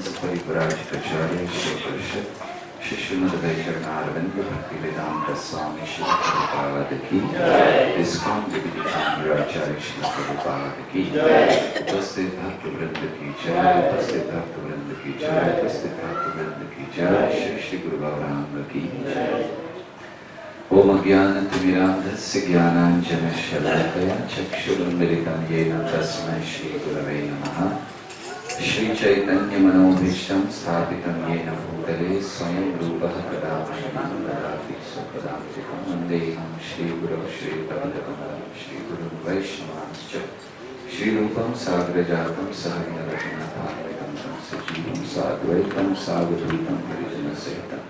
परमहंस परिव्राज प्रचार्य श्री परिषद श्री श्रीमद वैचरणारविंद भक्ति वेदांत स्वामी श्री प्रभुपाद की इस्कॉन विद्याचार्य श्री प्रभुपाद की उपस्थित भक्त वृंद की जय, उपस्थित भक्त वृंद की जय, उपस्थित भक्त वृंद की जय, श्री श्री गुरु गौरांग की जय। ओम अज्ञानतिमिरान्धस्य ज्ञानाञ्जनशलाकया चक्षुरुन्मिलितं येन तस्मै श्रीगुरवे नमः। श्रीचैतन्यमनोभीष्टं स्थापितं येन भूतले स्वयं रूपः कदा मह्यं ददाति स्वपदान्तिकं वन्देऽहं श्रीगुरौ श्रीपतितकमलं श्रीगुरुं वैष्णवांश्च श्रीरूपं साग्रजातं सहगणरघुनाथान्वितं सजीवं साद्वैतं सावधूतं हरिजनसहितं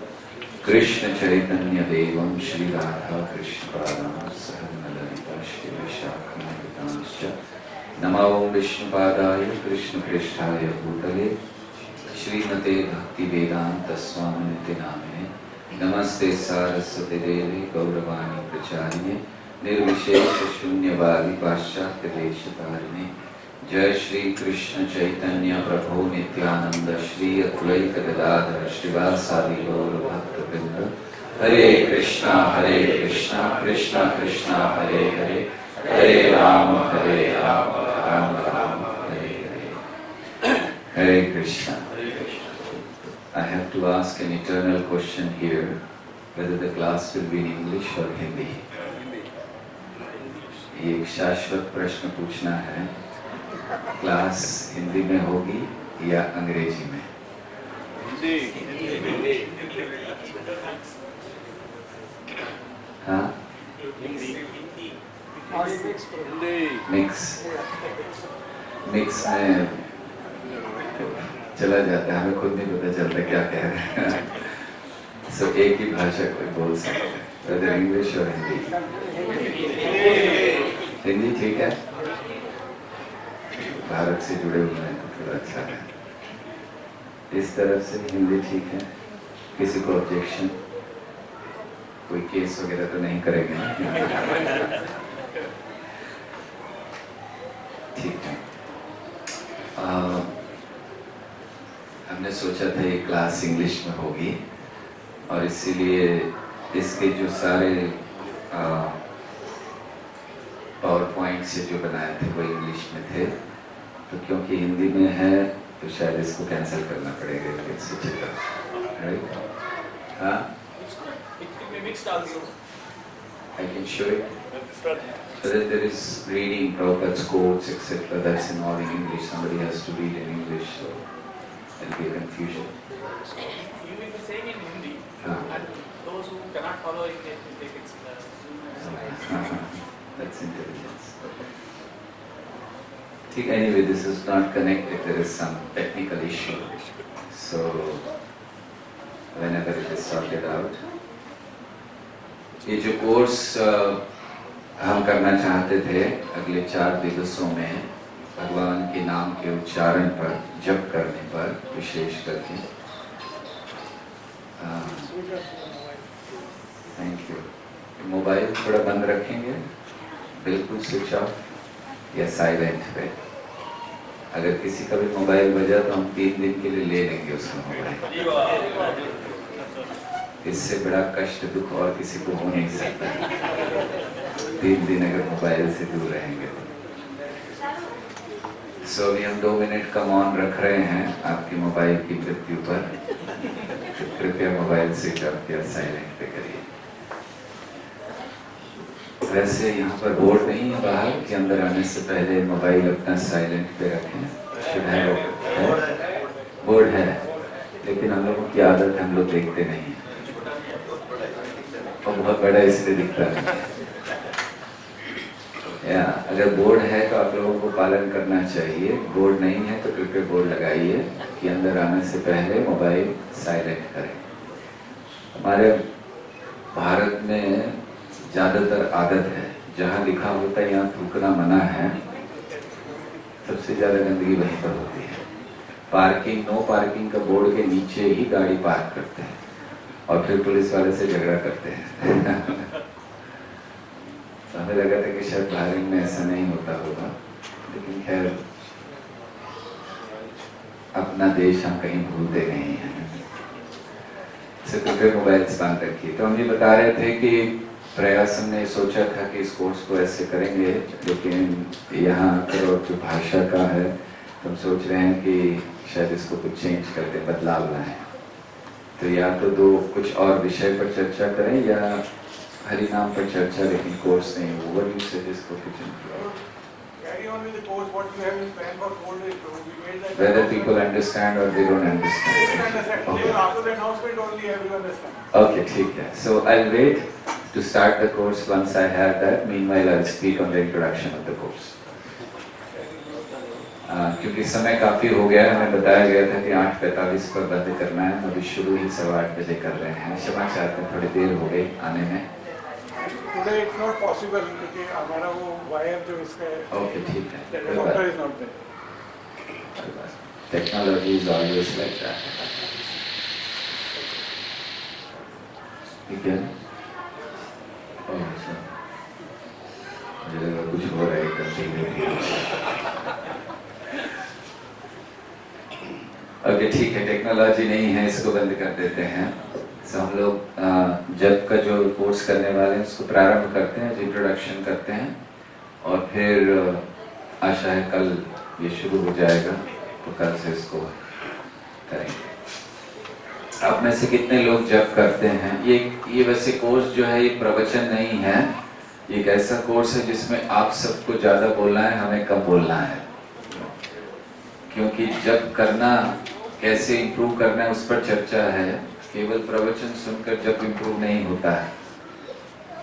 कृष्ण चैतन्य देवं श्री राधा कृष्ण पादान् सहगण ललिता श्री विशाखान्वितांश्च नमो विष्णुपादाय कृष्ण पृष्ठाय भूतले श्रीमते भक्ति वेदांत स्वामिनिति नामिने नमस्ते सारस्वती देवी गौरवाणी प्रचारिणे निर्विशेष शून्यवादी पाश्चात्य देशतारिणे जय श्री कृष्ण चैतन्य प्रभु नित्यानंद श्री अद्वैत गदाधर श्रीवासादि गौर भक्तवृंद हरे कृष्णा कृष्णा कृष्णा हरे हरे हरे राम राम राम हरे हरे। हरे Krishna. I have to ask an eternal question here, whether the class will be in English or Hindi. ये एक शाश्वत प्रश्न पूछना है, क्लास हिंदी में होगी या अंग्रेजी में? हाँ, मिक्स में चला जाता है, हमें खुद नहीं पता चलता क्या कह रहे हैं। सो एक ही भाषा कोई बोल सकते हैं, whether इंग्लिश और हिंदी। हिंदी ठीक है, भारत से जुड़े हुए हैं तो थोड़ा अच्छा है। इस तरफ से हिंदी ठीक है, किसी को ऑब्जेक्शन, कोई केस वगैरह तो नहीं करेंगे? ठीक है। हमने सोचा था ये क्लास इंग्लिश में होगी और इसीलिए इसके जो सारे पावर पॉइंट से जो बनाए थे वो इंग्लिश में थे, तो क्योंकि हिंदी में है तो शायद इसको कैंसिल करना पड़ेगा इससे चेक। हाँ, I can show it. So that there is reading, Prabhupada's quotes, etc. That's in all in English. Somebody has to read in English, so there'll be a confusion. You will be saying in Hindi, and those who cannot follow it, they take it. That's intelligence. Anyway, this is not connected. There is some technical issue. So, whenever it is sorted out, ये जो course हम करना चाहते थे अगले 4 दिवसों में भगवान के नाम के उच्चारण पर, जप करने पर विशेष करके, थैंक यू। मोबाइल थोड़ा बंद रखेंगे, बिल्कुल स्विच ऑफ या साइलेंट पे। अगर किसी का भी मोबाइल बजा तो हम 3 दिन के लिए ले लेंगे उसका मोबाइल। इससे बड़ा कष्ट दुख और किसी को हो नहीं सकता 3 दिन अगर मोबाइल से दूर रहेंगे। सो अभी हम 2 मिनट का मौन रख रहे हैं आपकी मोबाइल की मृत्यु पर, तो कृपया मोबाइल स्विच ऑफ या साइलेंट पे करिए। वैसे यहाँ पर बोर्ड नहीं है बाहर कि अंदर आने से पहले मोबाइल अपना साइलेंट पे रखें। बोर्ड है, लेकिन हम लोगों की आदत हम लोग देखते नहीं है, और बहुत बड़ा इसलिए दिखता है। या अगर बोर्ड है तो आप लोगों को पालन करना चाहिए, बोर्ड नहीं है तो कृपया बोर्ड लगाइए कि अंदर आने से पहले मोबाइल साइलेंट करें। हमारे भारत में ज़्यादातर आदत है, जहाँ लिखा होता है यहाँ थूकना मना है, सबसे ज़्यादा गंदगी वहीं पर होती है। पार्किंग, नो पार्किंग का बोर्ड के नीचे ही गाड़ी पार्क करते हैं और फिर पुलिस वाले से झगड़ा करते हैं। तो हमें लगा था कि शायद भारत में ऐसा नहीं होता होगा, लेकिन खैर अपना देश हम कहीं भूलते नहीं हैं। कृपया मोबाइल्स बंद रखिए। तो हम ये बता रहे थे कि प्रयास हमने सोचा था कि इस कोर्स को ऐसे करेंगे, लेकिन यहाँ आकर और जो भाषा का है तो हम सोच रहे हैं कि शायद इसको कुछ चेंज करते, बदलाव लाएं। तो या तो दो कुछ और विषय पर चर्चा करें या हरि नाम पर चर्चा, लेकिन कोर्स नहीं। ओवरव्यू से जिसको कुछ Carry on with the course, what you have in plan for 4 days. So we made that. whether people understand or they don't They understand. can understand. Okay. After the announcement only everyone understands. Okay, ठीक है. So I'll wait to start the course once I have that. Meanwhile, I'll speak on the introduction of the course. क्योंकि समय काफी हो गया है, हमें बताया गया था कि 8:45 पर बंद करना है, अभी शुरू ही 8:15 बजे कर रहे हैं। क्षमा चाहते हैं, थोड़ी देर हो गई आने में। Today it's not possible क्योंकि हमारा वो वायर जो इसका है, Okay, ठीक है। the कोई doctor बात is not there. Technology is always like that. ठीक है? Oh, so मुझे लगा कुछ हो रहा है एकदम ओके, ठीक है। टेक्नोलॉजी नहीं है, इसको बंद कर देते हैं। तो हम लोग जब का जो कोर्स करने वाले हैं उसको प्रारंभ करते हैं, इंट्रोडक्शन करते हैं, और फिर आशा है कल ये शुरू हो जाएगा, तो कल से इसको करेंगे। आप में से कितने लोग जब करते हैं? ये वैसे कोर्स जो है ये प्रवचन नहीं है, ये एक ऐसा कोर्स है जिसमें आप सबको ज्यादा बोलना है, हमें कम बोलना है। क्योंकि जब करना कैसे इम्प्रूव करना है उस पर चर्चा है, केवल प्रवचन सुनकर जब इम्प्रूव नहीं होता है।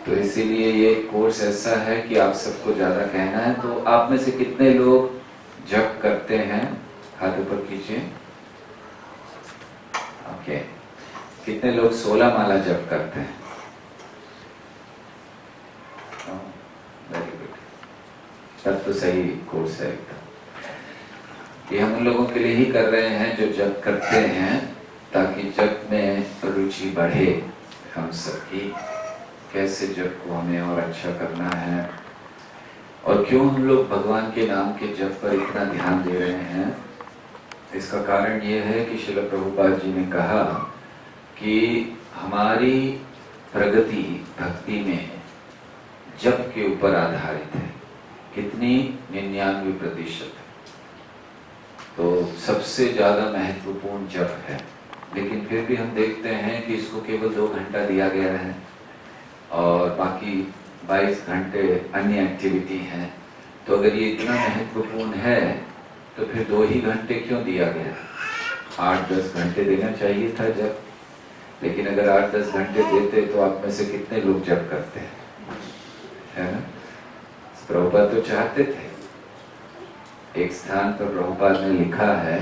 तो इसीलिए ये कोर्स ऐसा है कि आप सबको ज्यादा कहना है। तो आप में से कितने लोग जप करते हैं? हाथ ऊपर कीजिए। ओके, कितने लोग 16 माला जप करते हैं? वेरी गुड, तब तो सही कोर्स है एकदम। ये हम उन लोगों के लिए ही कर रहे हैं जो जप करते हैं, ताकि जप में रुचि बढ़े हम सबकी, कैसे जप को हमें और अच्छा करना है, और क्यों हम लोग भगवान के नाम के जप पर इतना ध्यान दे रहे हैं। इसका कारण ये है कि श्रील प्रभुपाद जी ने कहा कि हमारी प्रगति भक्ति में जप के ऊपर आधारित है। कितनी? 99%। तो सबसे ज्यादा महत्वपूर्ण जप है। लेकिन फिर भी हम देखते हैं कि इसको केवल 2 घंटा दिया गया है और बाकी 22 घंटे अन्य एक्टिविटी हैं। तो अगर ये इतना महत्वपूर्ण है तो फिर 2 ही घंटे क्यों दिया गया? 8-10 घंटे देना चाहिए था जब। लेकिन अगर 8-10 घंटे देते तो आप में से कितने लोग जप करते हैं, है ना? प्रभुपाद तो चाहते थे। एक स्थान पर प्रभुपाद ने लिखा है,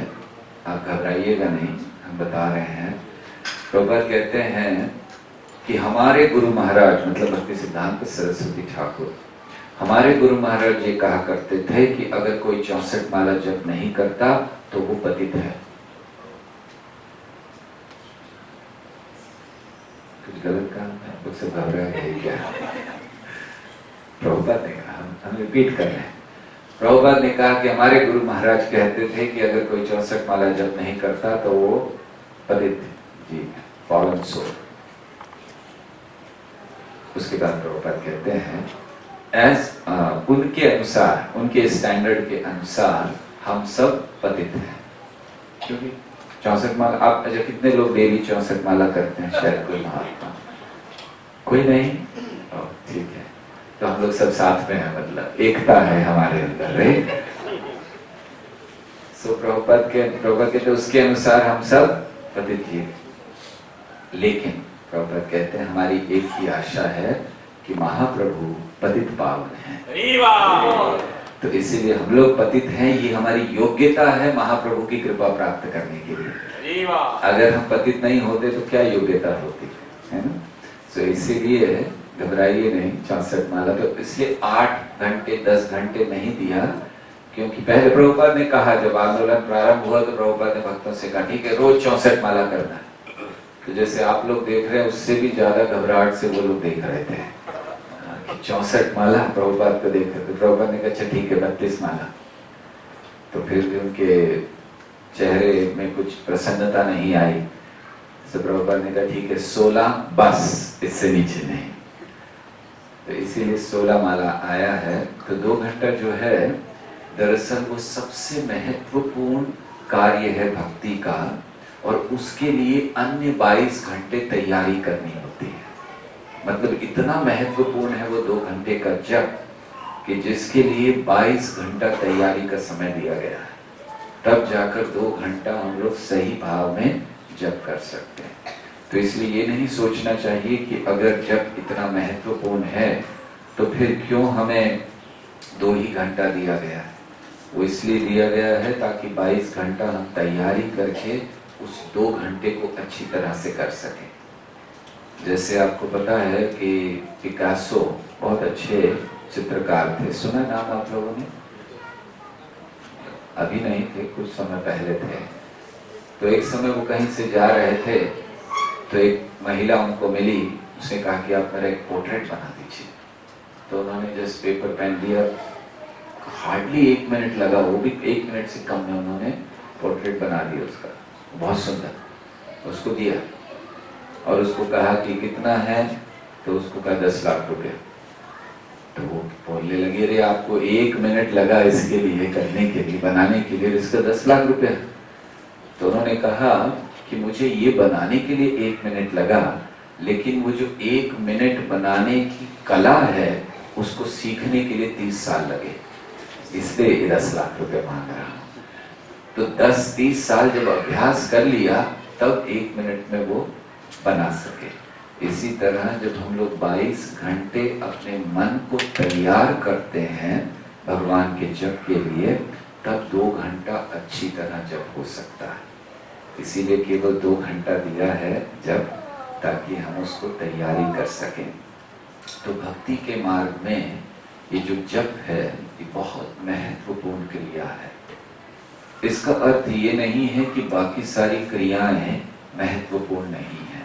आप घबराइएगा नहीं, हम बता रहे हैं। प्रभुपाद कहते हैं कि हमारे गुरु महाराज, मतलब भक्ति सिद्धांत सरस्वती ठाकुर, हमारे गुरु महाराज ये कहा करते थे कि अगर कोई 64 माला जप नहीं करता तो वो पतित है। कुछ गलत कहा? कुछ से घबरा गए क्या? प्रभुपाद ने कहा, हम रिपीट कर रहे हैं। प्रभुपाद ने कहा कि हमारे गुरु महाराज कहते थे कि अगर कोई 64 माला जप नहीं करता तो वो पतित जी, फॉलन सोल। उसके बाद प्रभुपाद कहते हैं उनके अनुसार, उनके स्टैंडर्ड के अनुसार हम सब पतित हैं। क्योंकि 64 माला, आप अच्छा कितने लोग डेली 64 माला करते हैं? शायद कोई महात्मा, कोई नहीं। ठीक है, तो हम लोग सब साथ में हैं, मतलब एकता है हमारे अंदर, राइट? सो प्रभुपाद के उसके अनुसार हम सब पतित ही। लेकिन प्रभुपाद कहते हैं हमारी एक ही आशा है कि महाप्रभु पतित पावन है। तो इसीलिए हम लोग पतित हैं, ये हमारी योग्यता है महाप्रभु की कृपा प्राप्त करने के लिए। अगर हम पतित नहीं होते तो क्या योग्यता होती है ना? तो इसीलिए घबराइए नहीं। 64 माला तो इसलिए 8 घंटे 10 घंटे नहीं दिया, क्योंकि पहले प्रभुपाद ने कहा, जब आंदोलन प्रारंभ हुआ तो प्रभुपाद ने भक्तों से कहा ठीक है रोज 64 माला करना। तो जैसे आप लोग देख रहे हैं उससे भी ज्यादा घबराहट से वो लोग देख रहे थे कि 64 माला। प्रभुपाद को देख रहे थे। प्रभुपाद ने कहा अच्छा ठीक है 32 माला। तो फिर भी उनके चेहरे में कुछ प्रसन्नता नहीं आई। तो प्रभुपाद ने कहा ठीक है 16 बस, इससे नीचे नहीं। तो इसीलिए 16 माला आया है। तो 2 घंटा जो है दरअसल वो सबसे महत्वपूर्ण कार्य है भक्ति का, और उसके लिए अन्य 22 घंटे तैयारी करनी होती है। मतलब इतना महत्वपूर्ण है वो 2 घंटे का जप कि जिसके लिए 22 घंटा तैयारी का समय दिया गया है। तब जाकर 2 घंटा हम लोग सही भाव में जप कर सकते हैं। तो इसलिए ये नहीं सोचना चाहिए कि अगर जप इतना महत्वपूर्ण है तो फिर क्यों हमें 2 ही घंटा दिया गया है। वो इसलिए दिया गया है ताकि 22 घंटा हम तैयारी करके उस 2 घंटे को अच्छी तरह से कर सकें। जैसे आपको पता है कि पिकासो बहुत अच्छे चित्रकार थे, सुना नाम आप लोगों ने? अभी नहीं थे, कुछ समय पहले थे। तो एक समय वो कहीं से जा रहे थे तो एक महिला उनको मिली, उसने कहा कि आप मेरा एक पोर्ट्रेट बना दीजिए। तो उन्होंने जस्ट पेपर पेन दिया, हार्डली 1 मिनट लगा, वो भी 1 मिनट से कम में उन्होंने पोर्ट्रेट बना दिया उसका, बहुत सुंदर। उसको दिया और उसको कहा कि कितना है, तो उसको कहा 10 लाख रुपए। तो वो बोलने लगे रे आपको 1 मिनट लगा इसके लिए, करने के लिए, बनाने के लिए, इसका 10 लाख रुपए। तो उन्होंने कहा कि मुझे ये बनाने के लिए 1 मिनट लगा, लेकिन वो जो 1 मिनट बनाने की कला है उसको सीखने के लिए 30 साल लगे, इसलिए 10 लाख रुपए मांग रहा हूँ। तो 10-30 साल जब अभ्यास कर लिया तब 1 मिनट में वो बना सके। इसी तरह जब हम लोग 22 घंटे अपने मन को तैयार करते हैं भगवान के जप के लिए, तब 2 घंटा अच्छी तरह जप हो सकता है। इसीलिए केवल 2 घंटा दिया है जप, ताकि हम उसको तैयारी कर सकें। तो भक्ति के मार्ग में ये जो जप है ये बहुत महत्वपूर्ण क्रिया है। इसका अर्थ ये नहीं है कि बाकी सारी क्रियाएं महत्वपूर्ण नहीं है।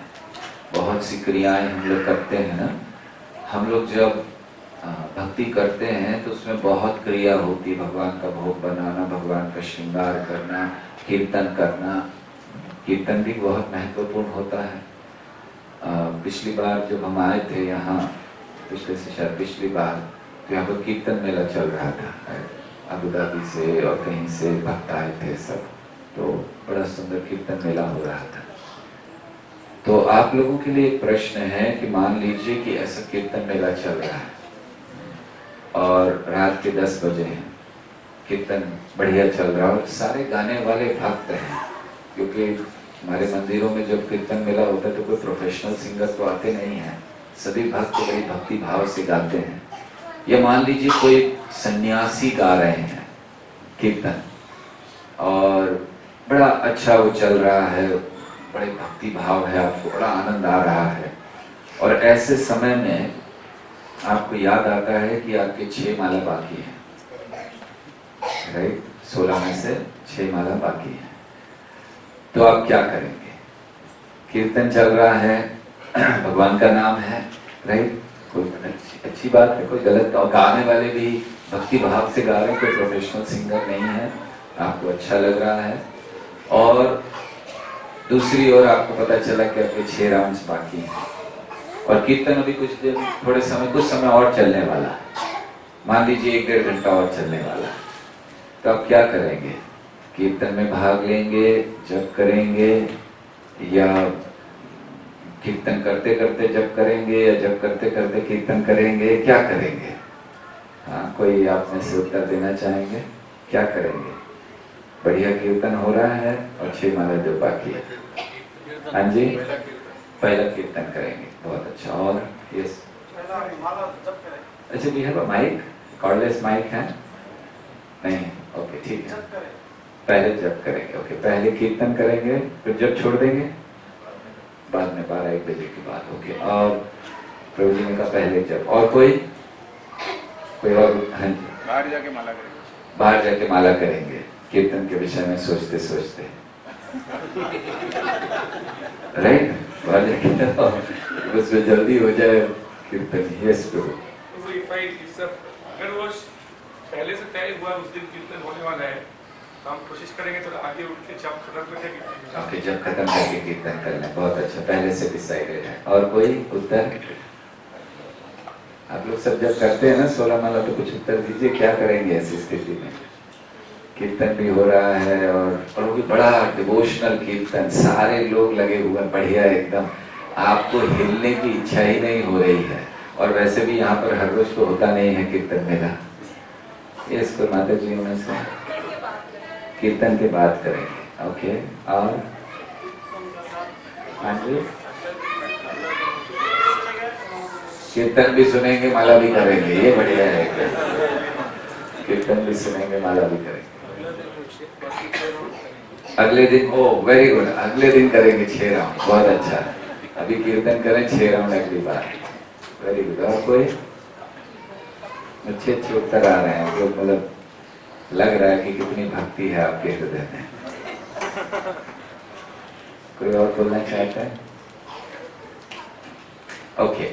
बहुत सी क्रियाएं हम लोग करते हैं ना, हम लोग जब भक्ति करते हैं तो उसमें बहुत क्रिया होती है। भगवान का भोग बनाना, भगवान का श्रृंगार करना, कीर्तन करना। कीर्तन भी बहुत महत्वपूर्ण होता है। पिछली बार जब हम आए थे यहाँ, पिछले से शायद पिछली बार, तो यहाँ पर कीर्तन मेला चल रहा था, अबू धाबी से और कहीं से भक्त आए थे सब, तो बड़ा सुंदर कीर्तन मेला हो रहा था। तो आप लोगों के लिए एक प्रश्न है कि मान लीजिए कि ऐसा कीर्तन मेला चल रहा है और रात के 10 बजे हैं, कीर्तन बढ़िया चल रहा है और सारे गाने वाले भक्त हैं, क्योंकि हमारे मंदिरों में जब कीर्तन मेला होता है तो कोई प्रोफेशनल सिंगर तो आते नहीं हैं, सभी भक्त बड़ी भक्ति भाव से गाते हैं। या मान लीजिए कोई सन्यासी गा रहे हैं कीर्तन और बड़ा अच्छा वो चल रहा है, बड़े भक्ति भाव है, आपको बड़ा आनंद आ रहा है, और ऐसे समय में आपको याद आता है कि आपके 6 माला बाकी है, राइट? 16 में से 6 माला बाकी है। तो आप क्या करेंगे? कीर्तन चल रहा है, भगवान का नाम है, राइट? कोई अच्छी बात है, कोई गलत, और गाने वाले भी भक्ति भाव से गा रहे हैं, कोई प्रोफेशनल सिंगर नहीं है, आपको अच्छा लग रहा है। और दूसरी ओर आपको पता चला कि आपके 6 राउंड्स बाकी हैं और कीर्तन अभी कुछ देर, कुछ समय और चलने वाला है, मान लीजिए 1-1.5 घंटा और चलने वाला है। तो आप क्या करेंगे? कीर्तन में भाग लेंगे, जप करेंगे, या कीर्तन करते करते जप करेंगे, या जप करते करते कीर्तन करेंगे? क्या करेंगे? हाँ, कोई आप में से उत्तर देना चाहेंगे? क्या करेंगे? बढ़िया कीर्तन हो रहा है और 6 माला जो बाकी है। हाँ जी, पहला कीर्तन करेंगे, बहुत अच्छा। और यस, अच्छा, we have a mic, cordless mic है? नहीं, ओके, ठीक है। पहले जप करेंगे, ओके, पहले कीर्तन करेंगे, फिर जप छोड़ देंगे बाद में 12-1 बजे के बाद, ओके। और प्रभु जी ने कहा पहले जप। और कोई और? हाँ जी, बाहर जाके माला करेंगे। बाहर जाके माला करेंगे कीर्तन के विषय में सोचते सोचते, राइट? बाहर जाके उसमें जल्दी हो जाए कीर्तन। यस प्रभु। अगर वो पहले से तय हुआ उस दिन कीर्तन होने वाला है, हम कोशिश करेंगे तो आगे उठ के जब खत्म करके कीर्तन। ओके, जब खत्म करके कीर्तन कर लें, बहुत अच्छा, पहले से डिसाइडेड है। और कोई उत्तर? आप लोग सब जब करते हैं ना 16 माला, तो कुछ उत्तर दीजिए, क्या करेंगे ऐसी स्थिति में? कीर्तन भी हो रहा है और वो भी बड़ा डिवोशनल कीर्तन, सारे लोग लगे हुए हैं, बढ़िया एकदम, आपको हिलने की इच्छा ही नहीं हो रही है। और वैसे भी यहाँ पर हर रोज तो होता नहीं है कीर्तन मेला। ये इसको माता जी में से कीर्तन की बात करेंगे। ओके, और हाँ जी, कीर्तन भी सुनेंगे, माला भी करेंगे, ये बढ़िया है। कीर्तन भी सुनेंगे, माला भी करेंगे। अगले दिन, ओ वेरी गुड, अगले दिन करेंगे 6 राउंड, बहुत अच्छा। अभी कीर्तन करें 6 राउंड अगली बार, वेरी गुड। और कोई? अच्छे अच्छे उत्तर आ रहे हैं, जो मतलब लग रहा है कि कितनी भक्ति है आपके हृदय में। कोई और बोलना चाहता है? ओके,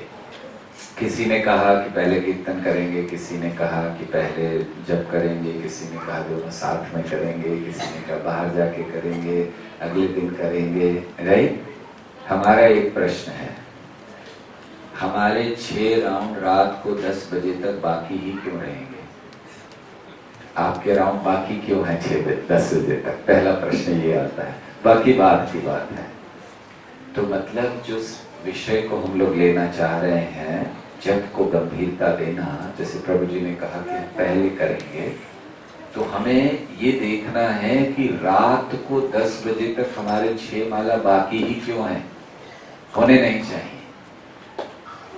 किसी ने कहा कि पहले कीर्तन करेंगे, किसी ने कहा कि पहले जप करेंगे, किसी ने कहा दोनों साथ में करेंगे, किसी ने कहा बाहर जाके करेंगे, अगले दिन करेंगे, राइट? हमारा एक प्रश्न है, हमारे 6 राउंड रात को 10 बजे तक बाकी ही क्यों रहेंगे? आपके राउंड बाकी क्यों है 6-10 बजे तक? पहला प्रश्न ये आता है। बाकी बात की बात है, तो मतलब जो विषय को हम लोग लेना चाह रहे हैं, जप को गंभीरता देना, जैसे प्रभु जी ने कहा कि पहले करेंगे, तो हमें ये देखना है कि रात को 10 बजे तक हमारे 6 माला बाकी ही क्यों हैं, होने नहीं चाहिए।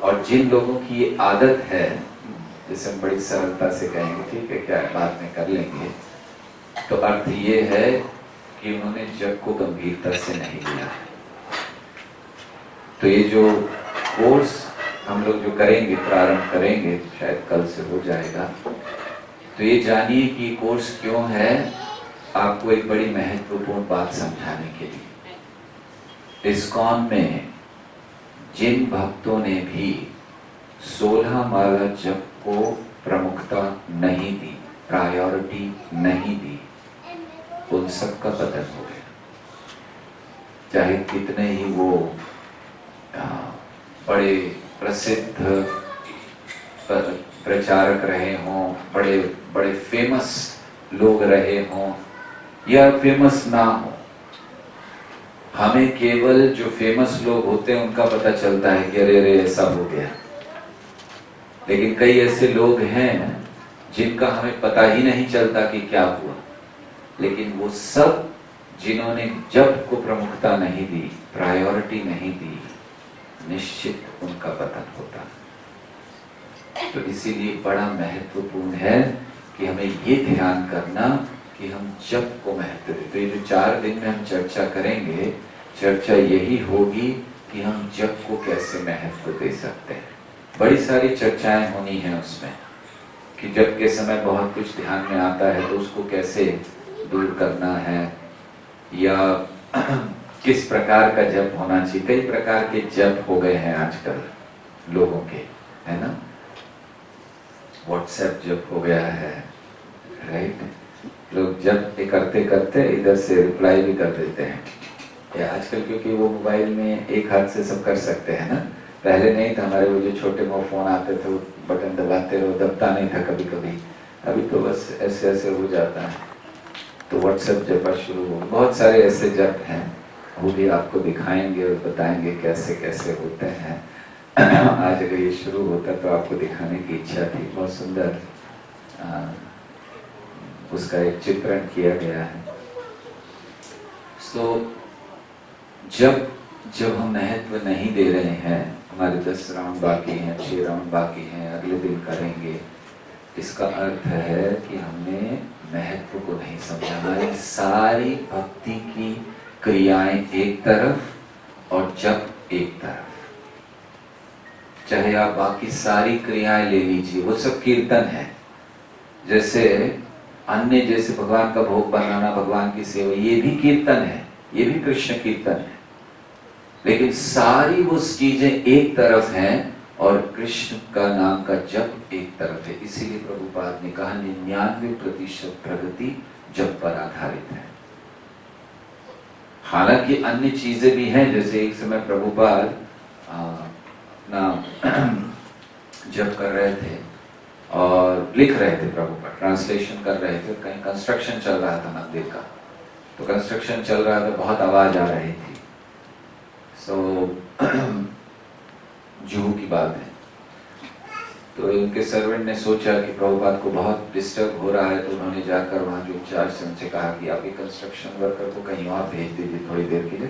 और जिन लोगों की ये आदत है, जैसे हम बड़ी सरलता से कहेंगे ठीक है क्या बाद में कर लेंगे, तो अर्थ ये है कि उन्होंने जप को गंभीरता से नहीं लिया है। तो ये जो कोर्स हम लोग जो करेंगे, प्रारंभ करेंगे, शायद कल से हो जाएगा, तो ये जानिए कि कोर्स क्यों है, आपको एक बड़ी महत्वपूर्ण बात समझाने के लिए। इस्कॉन में जिन भक्तों ने भी 16 माला जप को प्रमुखता नहीं दी, प्रायोरिटी नहीं दी, उन सब का पतन हो गया। चाहे कितने ही वो बड़े प्रसिद्ध प्रचारक रहे हों, बड़े बड़े फेमस लोग रहे हों या फेमस ना हो, हमें केवल जो फेमस लोग होते हैं उनका पता चलता है कि अरे अरे ऐसा हो गया। लेकिन कई ऐसे लोग हैं जिनका हमें पता ही नहीं चलता कि क्या हुआ, लेकिन वो सब जिन्होंने जप को प्रमुखता नहीं दी, प्रायोरिटी नहीं दी, निश्चित उनका पतन होता। तो इसीलिए बड़ा महत्वपूर्ण है कि हमें ये ध्यान करना कि हम जप को महत्व दें। तो ये जो 4 दिन में हम चर्चा करेंगे, चर्चा यही होगी कि हम जप को कैसे महत्व दे सकते हैं। बड़ी सारी चर्चाएं होनी है उसमें कि जप के समय बहुत कुछ ध्यान में आता है तो उसको कैसे दूर करना है, या किस प्रकार का जप होना चाहिए। कई प्रकार के जप हो गए हैं आजकल लोगों के, है ना? व्हाट्सएप जप हो गया है, राइट? लोग जप करते करते इधर से रिप्लाई भी कर देते हैं या आजकल, क्योंकि वो मोबाइल में एक हाथ से सब कर सकते हैं ना। पहले नहीं था, हमारे वो जो छोटे मोटे फोन आते थे वो बटन दबाते रहो, दबता नहीं था कभी कभी, अभी तो बस ऐसे ऐसे हो जाता है। तो व्हाट्सएप जप शुरू हो, बहुत सारे ऐसे जप हैं, वो भी आपको दिखाएंगे और बताएंगे कैसे कैसे होते हैं। आज अगर ये शुरू होता तो आपको दिखाने की इच्छा थी, बहुत सुंदर उसका एक चित्रण किया गया है। तो जब हम महत्व नहीं दे रहे हैं, हमारे 10 राउंड बाकी हैं, 6 राउंड बाकी हैं, अगले दिन करेंगे, इसका अर्थ है कि हमने महत्व को नहीं समझा। हमारी सारी भक्ति की क्रियाएं एक तरफ और जप एक तरफ। चाहे आप बाकी सारी क्रियाएं ले लीजिए, वो सब कीर्तन है। जैसे अन्य, जैसे भगवान का भोग बनाना, भगवान की सेवा, ये भी कीर्तन है, ये भी कृष्ण कीर्तन है। लेकिन सारी वो चीजें एक तरफ हैं और कृष्ण का नाम का जप एक तरफ है। इसीलिए प्रभुपाद ने कहा 99% प्रगति जप पर आधारित है। हालांकि अन्य चीजें भी हैं, जैसे एक समय प्रभुपाद अपना जप कर रहे थे और लिख रहे थे, प्रभुपाद ट्रांसलेशन कर रहे थे, कहीं कंस्ट्रक्शन चल रहा था मंदिर का, तो कंस्ट्रक्शन चल रहा था, बहुत आवाज आ रही थी। जुहू की बात है। तो इनके सर्वेंट ने सोचा कि प्रभुपाद को बहुत डिस्टर्ब हो रहा है, तो उन्होंने जाकर वहाँ जो इंचार्ज से उनसे कहा कि आप ये कंस्ट्रक्शन वर्कर को कहीं और भेज दीजिए थोड़ी देर के लिए,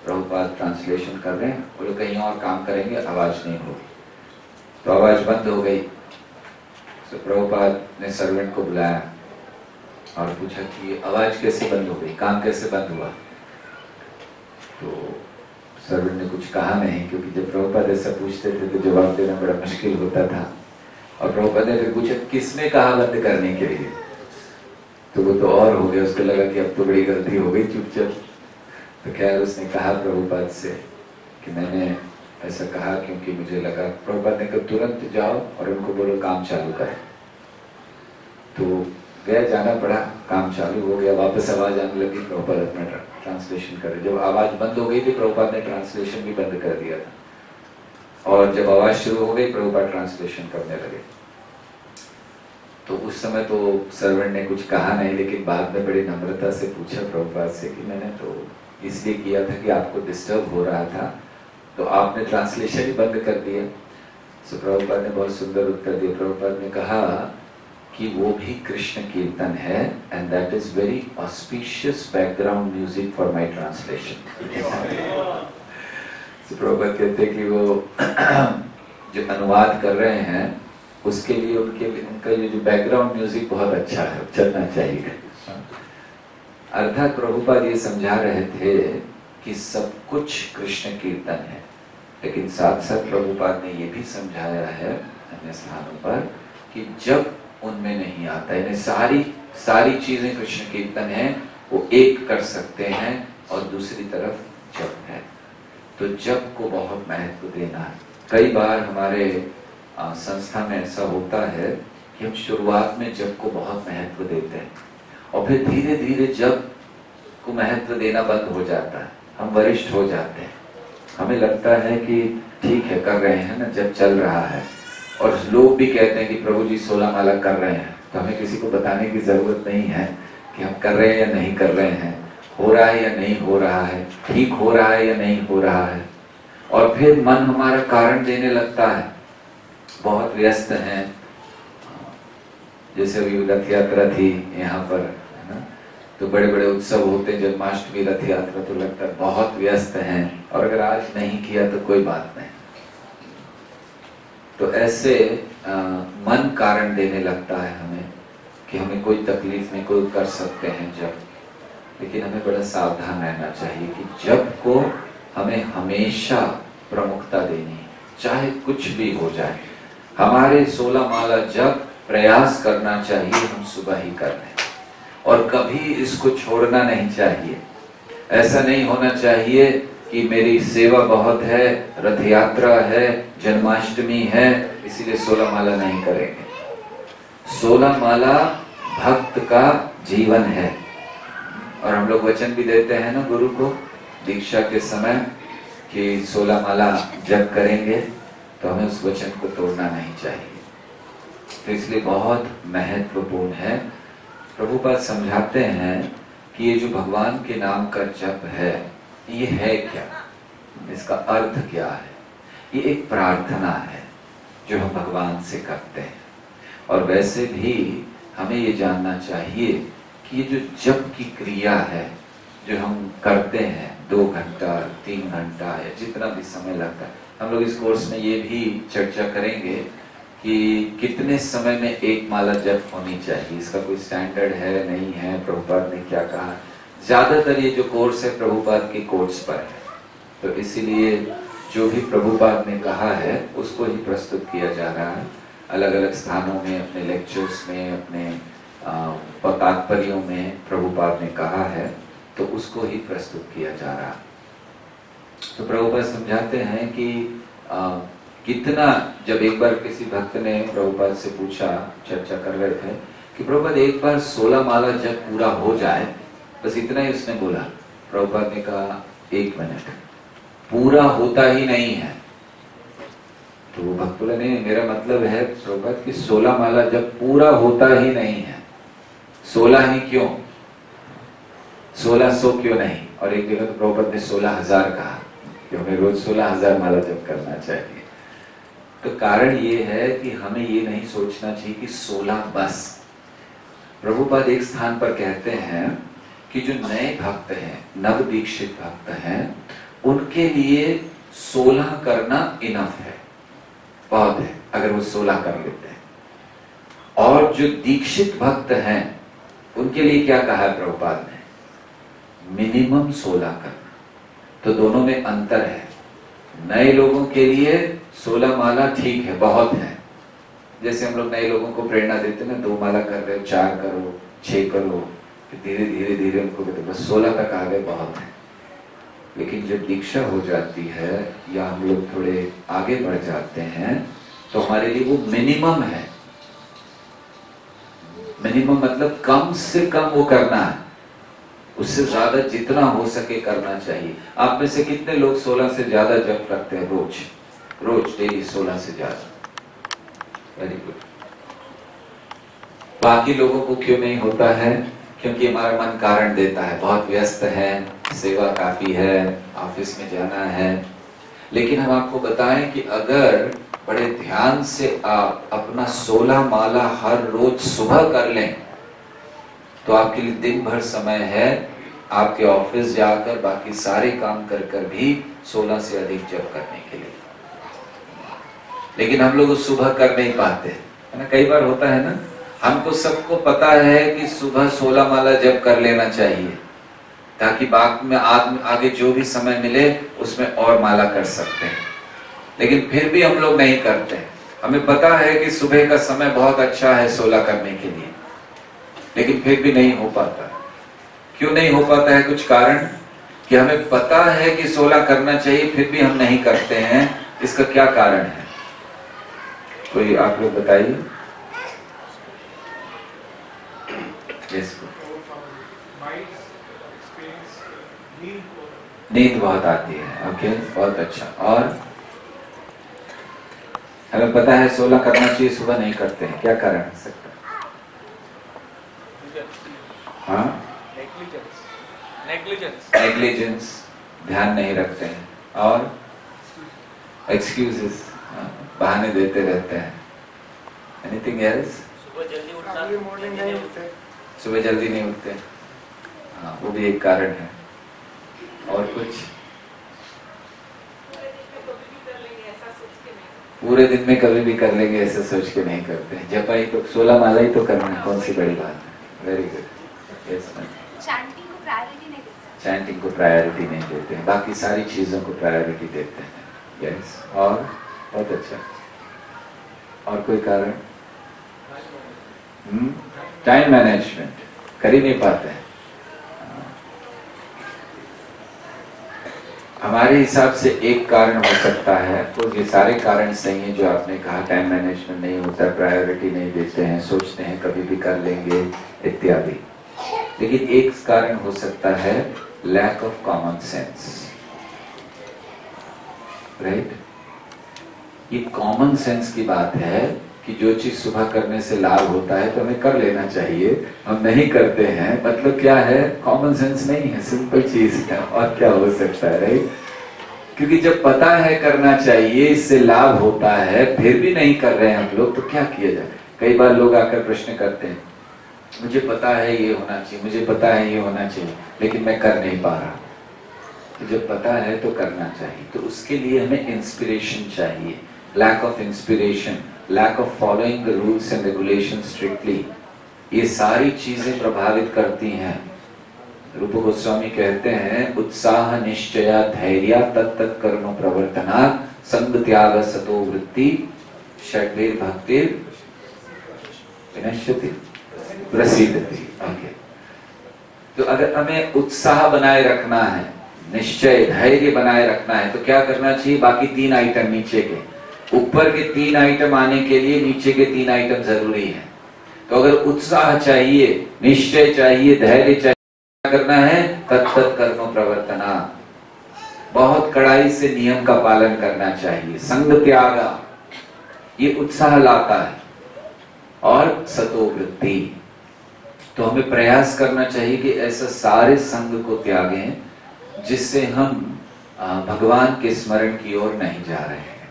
प्रभुपाद ट्रांसलेशन कर रहे हैं, वो लोग कहीं और काम करेंगे, आवाज नहीं होगी। तो आवाज बंद हो गई। तो प्रभुपाद ने सर्वेंट को बुलाया और पूछा कि आवाज कैसे बंद हो गई, काम कैसे बंद हुआ। तो सर्वेंट ने कुछ कहा नहीं, क्योंकि जब प्रभुपाद ऐसा पूछते थे तो जवाब देना बड़ा मुश्किल होता था। और प्रभुपाद ने फिर पूछा किसने कहा बंद करने के लिए, तो वो तो और हो गया, उसको लगा कि अब तो बड़ी गलती हो गई चुपचाप। तो खैर उसने कहा प्रभुपाद से कि मैंने ऐसा कहा क्योंकि मुझे लगा। प्रभुपाद ने कहा तुरंत जाओ और उनको बोलो काम चालू करें। तो गया, जाना पड़ा, काम चालू हो गया, वापस आवाज आने लगी, प्रभुपाद अपना ट्रांसलेशन करे। जब आवाज बंद हो गई थी, प्रभुपाद ने ट्रांसलेशन भी बंद कर दिया था, और जब आवाज शुरू हो गई प्रभुपाद ट्रांसलेशन करने लगे। तो उस समय तो सर्वेंट ने कुछ कहा नहीं, लेकिन बाद में बड़ी नम्रता से पूछा प्रभुपाद से कि मैंने तो इसलिए किया था कि आपको डिस्टर्ब हो रहा था, तो आपने ट्रांसलेशन ही बंद कर दिया। तो प्रभुपाद ने बहुत सुंदर उत्तर दिया। प्रभुपाद ने कहा कि वो भी कृष्ण कीर्तन है, and that is very auspicious background music for my translation. Prabhupada कहते हैं कि वो जो अनुवाद कर रहे हैं उसके लिए उनका ये जो बैकग्राउंड म्यूजिक बहुत अच्छा है, चलना चाहिए। अर्थात प्रभुपाद ये समझा रहे थे कि सब कुछ कृष्ण कीर्तन है, लेकिन साथ साथ प्रभुपाद ने ये भी समझाया है अन्य स्थानों पर कि जब उनमें नहीं आता है, सारी चीजें कृष्ण कीर्तन है, वो एक कर सकते हैं, और दूसरी तरफ जप है, तो जप को बहुत महत्व देना है। कई बार हमारे संस्था में ऐसा होता है कि हम शुरुआत में जप को बहुत महत्व देते हैं, और फिर धीरे धीरे जप को महत्व देना बंद हो जाता है, हम वरिष्ठ हो जाते हैं, हमें लगता है कि ठीक है कर रहे हैं ना, जब चल रहा है, और लोग भी कहते हैं कि प्रभु जी 16 माला कर रहे हैं, तो हमें किसी को बताने की जरूरत नहीं है कि हम कर रहे हैं या नहीं कर रहे हैं, हो रहा है या नहीं हो रहा है, ठीक हो रहा है या नहीं हो रहा है। और फिर मन हमारा कारण देने लगता है, बहुत व्यस्त हैं, जैसे अभी रथ यात्रा थी यहाँ पर, है ना, तो बड़े बड़े उत्सव होते हैं, जन्माष्टमी, रथ यात्रा, तो लगता है बहुत व्यस्त हैं, और अगर आज नहीं किया तो कोई बात नहीं। तो ऐसे मन कारण देने लगता है हमें कि हमें कोई तकलीफ नहीं, कोई कर सकते हैं जब, लेकिन हमें बड़ा सावधान रहना चाहिए कि जब को हमें हमेशा प्रमुखता देनी है, चाहे कुछ भी हो जाए। हमारे 16 माला जब प्रयास करना चाहिए हम सुबह ही कर लें, और कभी इसको छोड़ना नहीं चाहिए। ऐसा नहीं होना चाहिए कि मेरी सेवा बहुत है, रथ यात्रा है, जन्माष्टमी है, इसीलिए 16 माला नहीं करेंगे। 16 माला भक्त का जीवन है, और हम लोग वचन भी देते हैं ना गुरु को दीक्षा के समय कि 16 माला जब करेंगे, तो हमें उस वचन को तोड़ना नहीं चाहिए। तो इसलिए बहुत महत्वपूर्ण है। प्रभुपाद समझाते हैं कि ये जो भगवान के नाम का जप है, ये है क्या, इसका अर्थ क्या है। ये एक प्रार्थना है जो हम भगवान से करते हैं, और वैसे भी हमें ये जानना चाहिए कि ये जो जप की क्रिया है जो हम करते हैं 2 घंटा 3 घंटा या जितना भी समय लगता है, हम लोग इस कोर्स में ये भी चर्चा करेंगे कि कितने समय में एक माला जप होनी चाहिए। इसका कोई स्टैंडर्ड है नहीं है, प्रभुपाद ने क्या कहा। ज्यादातर ये जो कोर्स है प्रभुपाद के कोर्स पर है, तो इसीलिए जो भी प्रभुपाद ने कहा है उसको ही प्रस्तुत किया जा रहा है। अलग अलग स्थानों में, अपने लेक्चर्स में, अपने तात्पर्यों में प्रभुपाद ने कहा है, तो उसको ही प्रस्तुत किया जा रहा है। तो प्रभुपाद समझाते हैं कि कितना, जब एक बार किसी भक्त ने प्रभुपाद से पूछा, चर्चा कर रहे थे कि प्रभुपाद एक बार 16 माला जब पूरा हो जाए, बस इतना ही उसने बोला। प्रभुपाद ने कहा 1 मिनट, पूरा होता ही नहीं है। तो वो भक्त बोला नहीं, मेरा मतलब है प्रभुपाद कि 16 माला जब पूरा होता ही नहीं है, 16 ही क्यों, 1600 क्यों नहीं? और एक जगह तो प्रभुपाद ने 16,000 कहा कि हमें रोज 16,000 माला जप करना चाहिए। तो कारण ये है कि हमें ये नहीं सोचना चाहिए कि 16 बस। प्रभुपाद एक स्थान पर कहते हैं कि जो नए भक्त हैं, नव दीक्षित भक्त हैं, उनके लिए 16 करना इनफ है, बहुत है अगर वो 16 कर लेते हैं। और जो दीक्षित भक्त हैं उनके लिए क्या कहा है प्रभुपाद ने? मिनिमम 16 करना। तो दोनों में अंतर है। नए लोगों के लिए 16 माला ठीक है, बहुत है। जैसे हम लोग नए लोगों को प्रेरणा देते हैं ना, 2 माला कर रहे हो, 4 करो, 6 करो, फिर धीरे धीरे धीरे उनको कहते बस 16 तक आ गए, बहुत है। लेकिन जब दीक्षा हो जाती है या हम लोग थोड़े आगे बढ़ जाते हैं तो हमारे लिए वो मिनिमम है। मिनिमम मतलब कम से कम वो करना है, उससे ज्यादा जितना हो सके करना चाहिए। आप में से कितने लोग 16 से ज्यादा जप करते हैं रोज? रोज डेली 16 से ज्यादा? Very good. बाकी लोगों को क्यों नहीं होता है? क्योंकि हमारा मन कारण देता है, बहुत व्यस्त है, सेवा काफी है, ऑफिस में जाना है। लेकिन हम आपको बताएं कि अगर बड़े ध्यान से आप अपना 16 माला हर रोज सुबह कर लें तो आपके लिए दिन भर समय है आपके ऑफिस जाकर बाकी सारे काम कर कर भी 16 से अधिक जप करने के लिए। लेकिन हम लोग सुबह कर नहीं पाते है ना। कई बार होता है ना, हमको सबको पता है कि सुबह 16 माला जप कर लेना चाहिए ताकि बाद में आगे जो भी समय मिले उसमें और माला कर सकते हैं, लेकिन फिर भी हम लोग नहीं करते। हमें पता है कि सुबह का समय बहुत अच्छा है 16 करने के लिए, लेकिन फिर भी नहीं हो पाता। क्यों नहीं हो पाता है? कुछ कारण कि हमें पता है कि 16 करना चाहिए फिर भी हम नहीं करते हैं। इसका क्या कारण है? कोई आप लोग बताइए। नींद बहुत आती है। ओके, बहुत अच्छा। और हमें पता है 16 करना चाहिए, सुबह नहीं करते हैं, क्या कारण हो सकता है? हाँ, नेग्लिजेंस, ध्यान नहीं रखते हैं, और एक्सक्यूजेस, बहाने देते रहते हैं। Anything else? सुबह जल्दी उठना, सुबह जल्दी नहीं उठते, हाँ, वो भी एक कारण है। और कुछ? पूरे दिन में कभी भी कर लेंगे ऐसा सोच के नहीं करते। जपा ही तो 16 माला ही तो करना, कौन सी बड़ी बात है। Very good. Yes ma'am. Chanting को प्रायोरिटी नहीं देते। चैंटिंग को प्रायोरिटी नहीं देते हैं, बाकी सारी चीजों को प्रायोरिटी देते हैं। यस, और बहुत अच्छा। और कोई कारण? टाइम मैनेजमेंट कर ही नहीं पाते हैं। हमारे हिसाब से एक कारण हो सकता है, तो ये सारे कारण सही हैं जो आपने कहा। टाइम मैनेजमेंट नहीं होता, प्रायोरिटी नहीं देते हैं, सोचते हैं कभी भी कर लेंगे इत्यादि। लेकिन एक कारण हो सकता है lack of common sense, right? ये कॉमन सेंस की बात है कि जो चीज सुबह करने से लाभ होता है तो हमें कर लेना चाहिए, हम नहीं करते हैं। मतलब क्या है? कॉमन सेंस नहीं है, सिंपल चीज है। और क्या हो सकता है, राइट? क्योंकि जब पता है करना चाहिए, इससे लाभ होता है, फिर भी नहीं कर रहे हैं हम लोग, तो क्या किया जाए? कई बार लोग आकर प्रश्न करते हैं, मुझे पता है ये होना चाहिए, मुझे पता है ये होना चाहिए, लेकिन मैं कर नहीं पा रहा। तो जब पता है तो करना चाहिए। तो उसके लिए हमें इंस्पिरेशन चाहिए। Lack of inspiration, lack of following the rules and regulation strictly, ये सारी चीजें प्रभावित करती हैं। रूप गोस्वामी कहते हैं, उत्साह निश्चया धैर्य तत्त कर्म प्रवर्तना संग त्याग सतो वृत्ति षड्वीर भक्ति विनश्यति प्रसिद्धति। ओके, तो अगर हमें उत्साह बनाए रखना है, निश्चय धैर्य बनाए रखना है, तो क्या करना चाहिए? बाकी 3 आइटम नीचे के, ऊपर के 3 आइटम आने के लिए नीचे के 3 आइटम जरूरी है। तो अगर उत्साह चाहिए, निश्चय चाहिए, धैर्य चाहिए, क्या करना है? तत्त कर्म प्रवर्तना, बहुत कड़ाई से नियम का पालन करना चाहिए। संग त्यागा, ये उत्साह लाता है। और सतो वृत्ति, तो हमें प्रयास करना चाहिए कि ऐसा सारे संग को त्यागें जिससे हम भगवान के स्मरण की ओर नहीं जा रहे हैं।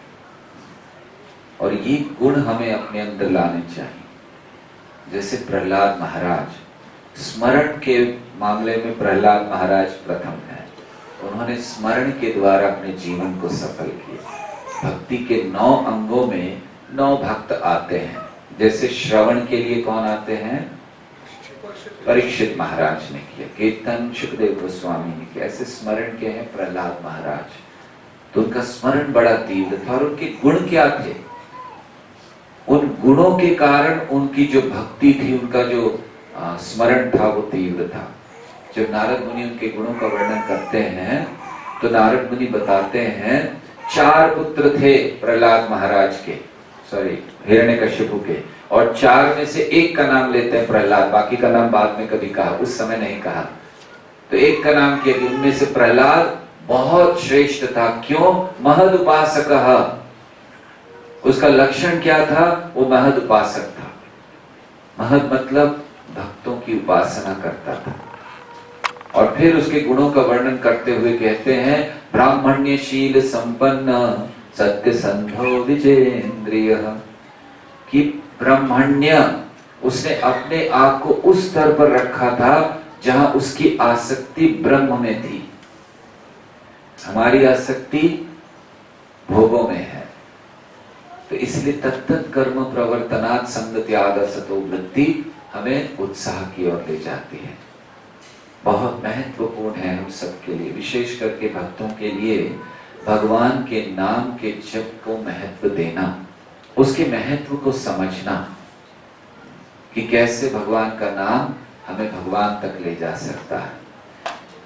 और ये गुण हमें अपने अंदर लाने चाहिए। जैसे प्रहलाद महाराज, स्मरण के मामले में प्रहलाद महाराज प्रथम है। उन्होंने स्मरण के द्वारा अपने जीवन को सफल किया। भक्ति के 9 अंगों में 9 भक्त आते हैं। जैसे श्रवण के लिए कौन आते हैं? परीक्षित महाराज ने किया, कीर्तन सुखदेव गोस्वामी ने किया। ऐसे स्मरण के हैं प्रहलाद महाराज। तो उनका स्मरण बड़ा तीव्र था। और उनके गुण क्या थे? उन गुणों के कारण उनकी जो भक्ति थी, उनका जो स्मरण था वो तीव्र था। जब नारद मुनि उनके गुणों का वर्णन करते हैं तो नारद मुनि बताते हैं 4 पुत्र थे प्रहलाद महाराज के, सॉरी हिरण्यकशिपु के, और 4 में से एक का नाम लेते हैं प्रहलाद, बाकी का नाम बाद में कभी कहा, उस समय नहीं कहा। तो एक का नाम किया कि उनमें से प्रहलाद बहुत श्रेष्ठ था। क्यों? महद उपासक। उसका लक्षण क्या था? वो महद उपासक था। महद मतलब भक्तों की उपासना करता था। और फिर उसके गुणों का वर्णन करते हुए कहते हैं ब्राह्मण्यशील संपन्न सत्य संधो विजेंद्रिय, कि ब्राह्मण्य, उसने अपने आप को उस स्तर पर रखा था जहां उसकी आसक्ति ब्रह्म में थी। हमारी आसक्ति भोगों में है। तो इसलिए तत्त कर्म प्रवर्तनात् संग त्याग सतो वृत्ति हमें उत्साह की ओर ले जाती है। बहुत महत्वपूर्ण है हम सबके लिए, विशेष करके भक्तों के लिए भगवान के नाम के जप को महत्व देना, उसके महत्व को समझना कि कैसे भगवान का नाम हमें भगवान तक ले जा सकता है।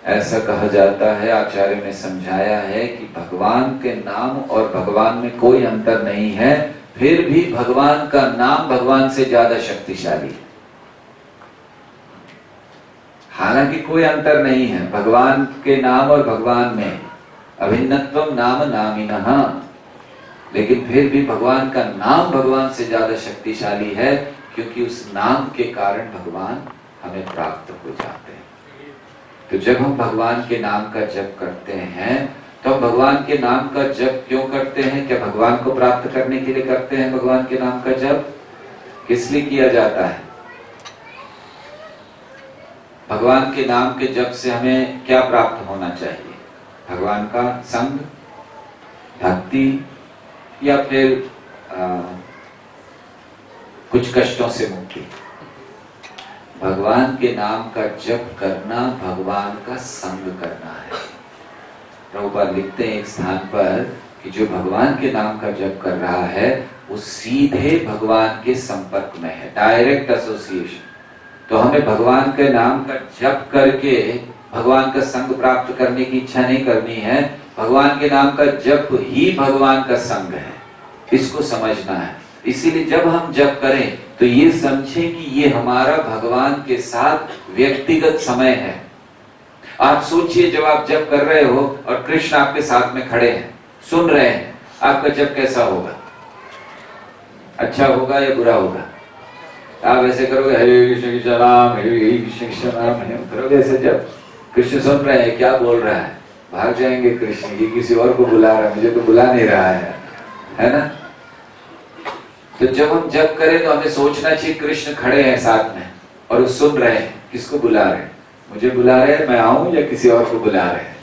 ऐसा कहा जाता है, आचार्य ने समझाया है कि भगवान के नाम और भगवान में कोई अंतर नहीं है, फिर भी भगवान का नाम भगवान से ज्यादा शक्तिशाली है। हालांकि कोई अंतर नहीं है भगवान के नाम और भगवान में, अभिन्नत्वम नाम नामिनः, लेकिन फिर भी भगवान का नाम भगवान से ज्यादा शक्तिशाली है, क्योंकि उस नाम के कारण भगवान हमें प्राप्त हो जाते हैं। तो जब हम भगवान के नाम का जप करते हैं तो भगवान के नाम का जप क्यों करते हैं? क्या भगवान को प्राप्त करने के लिए करते हैं भगवान के नाम का जप? किस लिए किया जाता है? भगवान के नाम के जप से हमें क्या प्राप्त होना चाहिए? भगवान का संग, भक्ति, या फिर कुछ कष्टों से मुक्ति। भगवान के नाम का जप करना भगवान का संग करना है। प्रभुपाद लिखते हैं एक स्थान पर कि जो भगवान के नाम का जप कर रहा है वो सीधे भगवान के संपर्क में है, डायरेक्ट एसोसिएशन। तो हमें भगवान के नाम का जप करके भगवान का संग प्राप्त करने की इच्छा नहीं करनी है। भगवान के नाम का जप ही भगवान का संग है, इसको समझना है। इसीलिए जब हम जप करें तो ये समझें कि ये हमारा भगवान के साथ व्यक्तिगत समय है। आप सोचिए, जब आप जप कर रहे हो और कृष्ण आपके साथ में खड़े हैं, सुन रहे हैं, आपका जप कैसा होगा? अच्छा होगा या बुरा होगा? आप ऐसे करोगे हरे कृष्ण कृष्ण राम हरे कृष्ण कृष्ण राम करोगे ऐसे? जब कृष्ण सुन रहे हैं क्या बोल रहा है, भाग जाएंगे कृष्ण, ये किसी और को बुला रहा है, मुझे तो बुला नहीं रहा है ना? तो जब हम जप करें तो हमें सोचना चाहिए कृष्ण खड़े हैं साथ में और वो सुन रहे हैं। किसको बुला रहे हैं? मुझे बुला रहे हैं, मैं आऊं, या किसी और को बुला रहे हैं?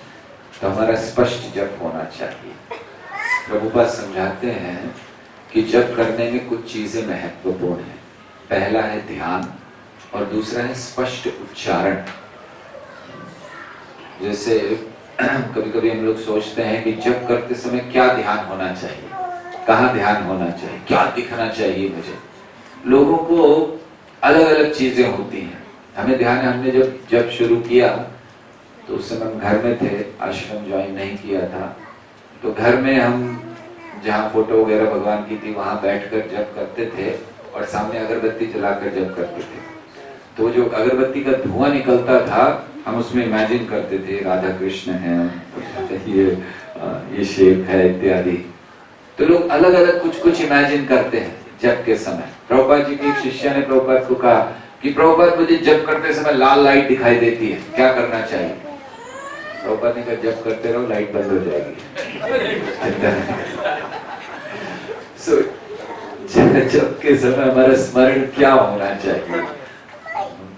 तो हमारा स्पष्ट जप होना चाहिए। प्रभुपाद समझाते हैं कि जप करने में कुछ चीजें महत्वपूर्ण है। पहला है ध्यान और दूसरा है स्पष्ट उच्चारण। जैसे कभी कभी हम लोग सोचते हैं कि जप करते समय क्या ध्यान होना चाहिए, कहाँ ध्यान होना चाहिए, क्या दिखना चाहिए मुझे। लोगों को अलग अलग चीजें होती हैं। हमें ध्यान, हमने जब शुरू किया तो उस समय हम घर में थे, आश्रम ज्वाइन नहीं किया था। तो घर में हम जहाँ फोटो वगैरह भगवान की थी वहां बैठकर जप करते थे। और सामने अगरबत्ती जलाकर जप करते थे। तो जो अगरबत्ती का धुआं निकलता था, हम उसमें इमेजिन करते थे राधा कृष्ण है, ये शेप है इत्यादि। तो लोग अलग अलग कुछ कुछ इमेजिन करते हैं जप के समय। प्रभुपाद जी के एक शिष्य ने प्रभुपाद को कहा कि प्रभुपाद मुझे जप करते समय लाल लाइट दिखाई देती है, क्या करना चाहिए? प्रभुपाद ने कहा जप करते रहो, लाइट बंद हो जाएगी। सो जप के समय हमारा स्मरण क्या होना चाहिए?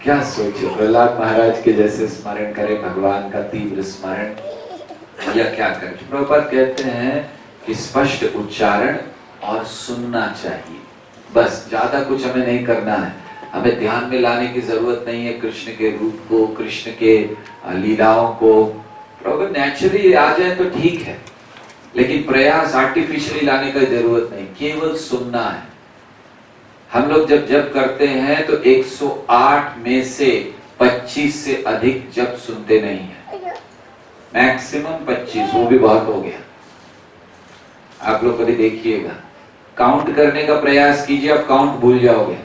क्या सोचे? प्रहलाद महाराज के जैसे स्मरण करें, भगवान का तीव्र स्मरण, या क्या करें? प्रभुपाद कहते हैं कि स्पष्ट उच्चारण और सुनना चाहिए, बस ज्यादा कुछ हमें नहीं करना है। हमें ध्यान में लाने की जरूरत नहीं है कृष्ण के रूप को, कृष्ण के लीलाओं को। प्रभुपाद नेचुरली आ जाए तो ठीक है, लेकिन प्रयास आर्टिफिशियली लाने का जरूरत नहीं, केवल सुनना है। हम लोग जब जप करते हैं तो 108 में से 25 से अधिक जप सुनते नहीं है, मैक्सिमम 25, वो भी बहुत हो गया। आप लोग कभी देखिएगा, काउंट करने का प्रयास कीजिए, आप काउंट भूल जाओगे,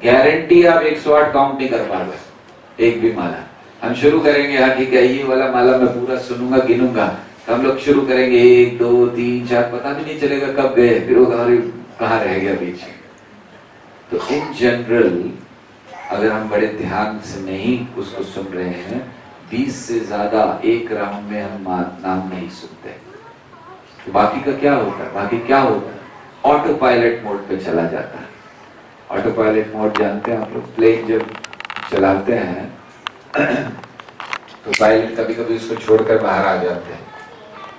गारंटी आप 108 काउंट नहीं कर पाओगे एक भी माला। हम शुरू करेंगे, हाँ ठीक है ये वाला माला मैं पूरा सुनूंगा, गिनूंगा, तो हम लोग शुरू करेंगे 1 2 3 4, पता भी नहीं चलेगा कब गए, फिर वो कहाँ रह गया बीच में। तो इन जनरल अगर हम बड़े ध्यान से नहीं उसको सुन रहे हैं, 20 से ज्यादा एक राउंड में हम नाम नहीं सुनते। तो बाकी का क्या होता है? बाकी क्या होता है? ऑटो पायलट मोड पे चला जाता है। ऑटो पायलट मोड जानते हैं आप लोग? प्लेन जब चलाते हैं तो पायलट कभी कभी उसको छोड़कर बाहर आ जाते हैं।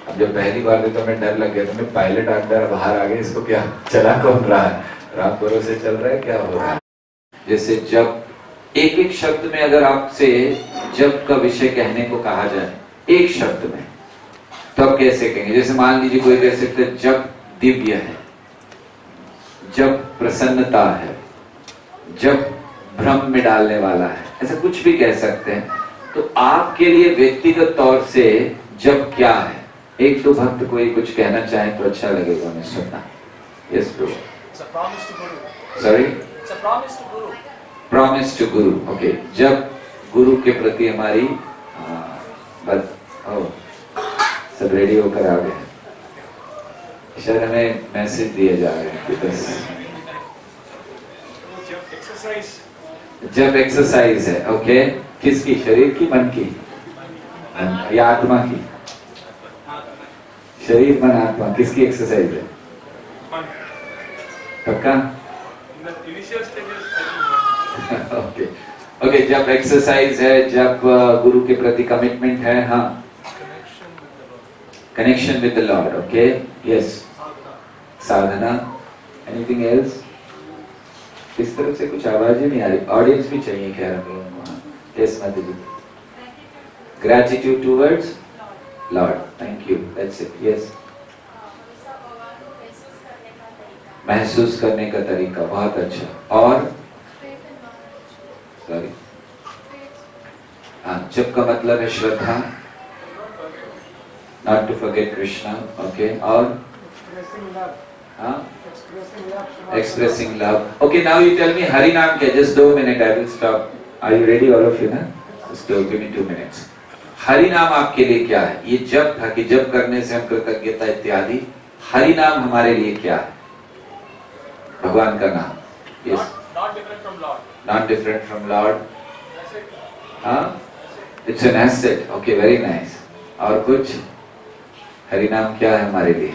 अब जब पहली बार में तो हमें डर लग गया, तो पायलट अंदर बाहर आ गए, इसको क्या चला कौन रहा है, राम भरोसे चल रहा है, क्या हो रहा है? जैसे जब एक एक शब्द में अगर आपसे जब का विषय कहने को कहा जाए एक शब्द में, तो आप कैसे कहेंगे? जैसे मान लीजिए कोई कह सकते हैं जब दिव्य है, जब प्रसन्नता है, जब भ्रम में डालने वाला है, ऐसा कुछ भी कह सकते हैं। तो आपके लिए व्यक्तिगत तौर से जब क्या है? एक दो भक्त कोई कुछ कहना चाहे तो अच्छा लगेगा हमें सुनना। Yes bro. It's a promise to Guru. Sorry? It's a promise to Guru. Promise to Guru. Okay. जब गुरु के प्रति हमारी सब रेडी होकर आ गए, शायद हमें मैसेज दिए जा रहे हैं कि बस जब एक्सरसाइज है। ओके, किसकी? शरीर की, मन की या आत्मा की? शरीर मन आत्मा किसकी एक्सरसाइज है? पक्का? ओके ओके, जब एक्सरसाइज है, जब गुरु के प्रति कमिटमेंट है, हाँ, connection with the Lord. Okay, yes, Sadhana. Anything else? इस तरफ से कुछ आवाज ही नहीं आ रही, ऑडियंस भी चाहिए खैर हमें। यस माता जी। Gratitude towards lord, thank you, that's it. Yes, महसूस करने का तरीका, बहुत अच्छा। और सॉरी, हाँ, जप का मतलब है श्रद्धा, not to forget Krishna. Okay, और हाँ, expressing love. Okay, now you tell me Hari नाम क्या? Just 2 minutes, I will stop. Are you ready, all of you? ना? Just give me 2 minutes. Hari नाम आपके लिए क्या है? ये जप था कि जप करने से हम कृतज्ञता इत्यादि। हरि नाम हमारे लिए क्या है? भगवान का नाम। Yes. Not different from Lord. Not different from Lord. हाँ? It's an asset. Okay, very nice. और कुछ? हरि नाम क्या है हमारे लिए?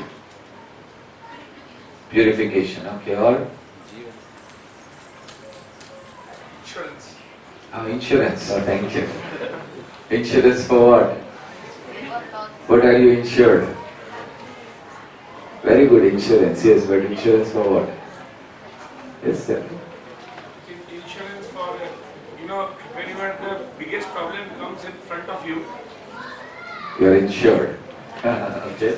Purification. Okay, और? Insurance. Oh, insurance. Oh, thank you. Insurance for what? What are you insured? Very good, insurance. Yes, but insurance for what? Yes, sir. Insurance for, whenever the biggest problem comes in front of you. You are insured. Okay.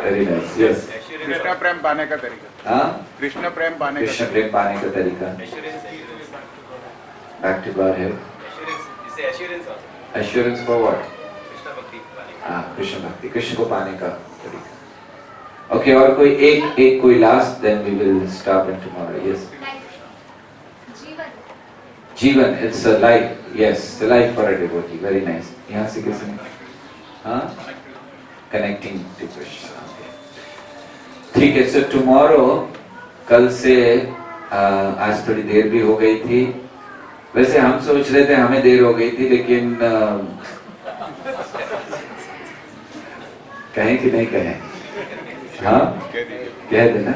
Very nice. Yes. Krishna प्रेम पाने का तरीका। हाँ? कृष्ण प्रेम पाने कृष्ण प्रेम पाने का तरीका। Back to God है। Assurance for what? हाँ, कृष्ण भक्ति, कृष्ण को पाने का तरीका। Okay, और कोई एक कोई last, then we will stop and tomorrow. Yes. जीवन, it's a life, yes, life for a devotee, very nice. यहाँ से किसी ने, हाँ, कनेक्टिंग टू कृष्ण, ठीक है। सो टुमारो, कल से आज थोड़ी देर भी हो गई थी, वैसे हम सोच रहे थे हमें देर हो गई थी, लेकिन कहें कि नहीं कहें? हाँ, कह देना,